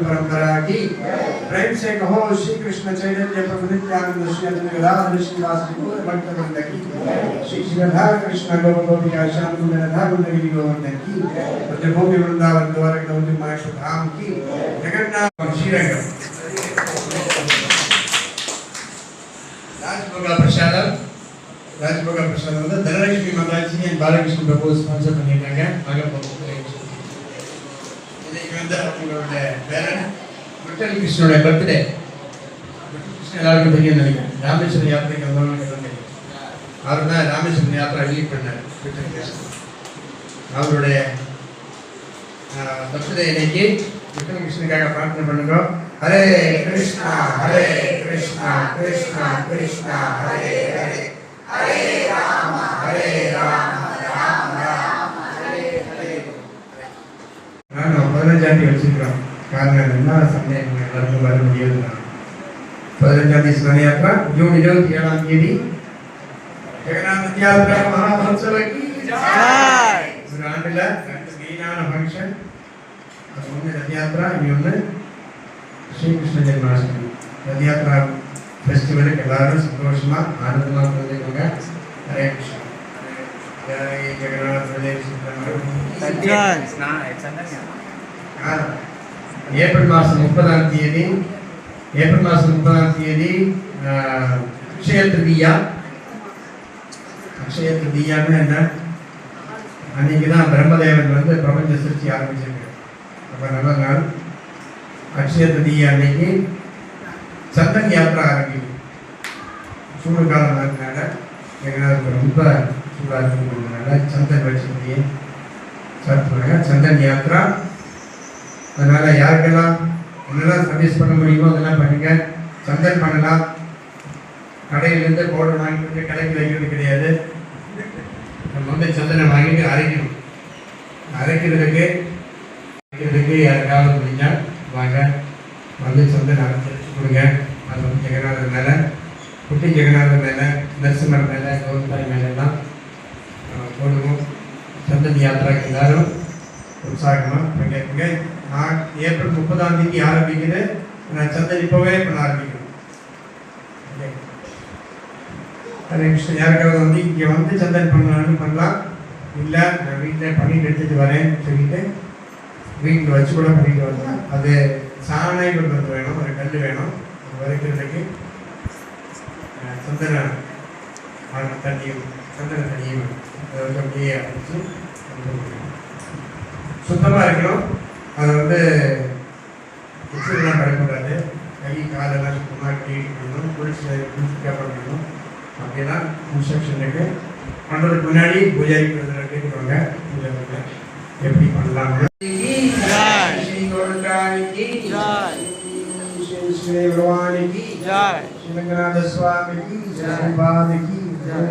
परंपरा की प्रेम से कहो श्री कृष्ण चैतन्य प्रभु नित्यानंद श्री अद्वैत गदाधर श्रीवास भक्त वृंद की श्री श्री राधा कृष्ण गोपिका श्याम सुंदर राधा कुंज गोवर्धन की ब्रजभूमि वृंदावन द्वारक नवद्वीप धाम की जगन्नाथ श्रीरंगम राजभोग प्रसाद வந்து Dhanalakshmi Mataji and Balakrishnan Prabhu sponsor பண்ணிருக்காங்க. ஆக இன்னைக்கு வந்து அவங்களோட பேரன் விட்டல் கிருஷ்ணனோட பர்த்டே. கிருஷ்ணன் எல்லாருக்கும் தெரியும் நினைக்கிறேன். ராமேஸ்வரம் யாத்திரைக்கு வந்தவங்களுக்கு எல்லாம் தெரியும். அவர் தான் ராமேஸ்வரம் யாத்திரை லீட் பண்ணார் விட்டல் கிருஷ்ணன். அவருடைய பர்த்டே இன்னைக்கு விட்டல் கிருஷ்ணனுக்காக பிரார்த்தனை பண்ணுங்க. ஹரே கிருஷ்ணா கிருஷ்ணா கிருஷ்ணா ஹரே ஹரே हरे राम राम राम हरे हरे. நான் 15 வச்சிருக்கோம். காரணம் என்ன சமயம் எல்லாருக்கும் வர முடியாது. 15 ஸ்நான யாத்திரா ஜூன் 27 தேதி ஜெகநாத யாத்திரா மகாமஹோத்சவக்கு ஜெய். ஒரு ஆண்டுல ரெண்டு மெயினான ஃபங்க்ஷன். அது ஒன்று ரத யாத்திரா, இன்னொன்று ஸ்ரீகிருஷ்ண ஜென்மாஷ்டமி. ரத யாத்திரா ஃபெஸ்டிவலுக்கு எல்லாரும் சந்தோஷமா ஆனந்தமா இருந்துக்கோங்க. ஹரே கிருஷ்ணா. ஜெய் ஜெகநாத் ஏப்ரல் மாதம் 30ஆம் தேதி அக்ஷய திருதியா. அக்ஷய திருதியான்னு என்ன? அன்னைக்கு தான் பிரம்மதேவன் வந்து பிரபஞ்ச சிருஷ்டி ஆரம்பிச்சிருக்காரு. ரொம்ப நல்ல நாள். அக்ஷய திருதியா அன்னைக்கு சந்தன் யாத்திரா ஆரம்பிக்கும். சூடு காலம் இருக்கிறதுனால எங்களுக்கு ரொம்ப சூடாக இருக்கிறதுனால சந்தன் வச்சு சாப்பிடுவாங்க. சந்தன் யாத்திரா. அதனால யாருக்கெல்லாம் என்னெல்லாம் சர்வீஸ் பண்ண முடியுமோ அதெல்லாம் பண்ணுங்க. சந்தன் பண்ணலாம். கடையிலேருந்து பவுடர் வாங்கிட்டு கடைக்கு வைக்கிறது கிடையாது. நம்ம வந்து சந்தனை வாங்கிட்டு அரைக்கணும். அரைக்கிறதுக்கு யாருக்காவது முடிஞ்சா வாங்க வந்து சந்தனை அரைச்சி கொடுங்க. அது வந்து ஜெகநாதர் மேலே, குட்டி ஜெகநாதர் மேலே, நரசிம்மர் மேலே, கௌரவாய் மேலெல்லாம் போடுவோம். சந்ததி யாத்திராக்கு எல்லாரும் உற்சாகமாக பங்கேற்குங்க. நான் ஏப்ரல் 30ஆம் தேதி ஆரம்பிக்குது. நான் சந்ததி இப்போவே பண்ண ஆரம்பிக்கணும். ஹரே கிருஷ்ணன். யாருக்காவது வந்து இங்கே வந்து சந்தன் பண்ணலான்னு பண்ணலாம். இல்லை நான் வீட்டில் பண்ணிட்டு எடுத்துகிட்டு வரேன்னு சொல்லிட்டு வீட்டில் வச்சு கூட பண்ணிட்டு வரலாம். அது சாணை கொண்டு வேணும், ஒரு கல் வேணும். வரைக்கிறதுக்கு சந்தன தண்ணியும் அதை அப்படியே அடிச்சு சுத்தமாக இருக்கணும். அதை வந்து உச்சுலாம் கிடக்கூடாது. கை காலெல்லாம் சுத்தமாக கிளீன் பண்ணணும். குளிச்சுக்காக பண்ணணும். அப்படியெல்லாம் இன்ஸ்ட்ரக்ஷன் இருக்கு. பண்ணுறதுக்கு முன்னாடி பூஜை கேட்டுக்கோங்க. பூஜை எப்படி பண்ணலாம். श्री भगवान की जय. श्री रंगनाथ स्वामी की जय. की जय.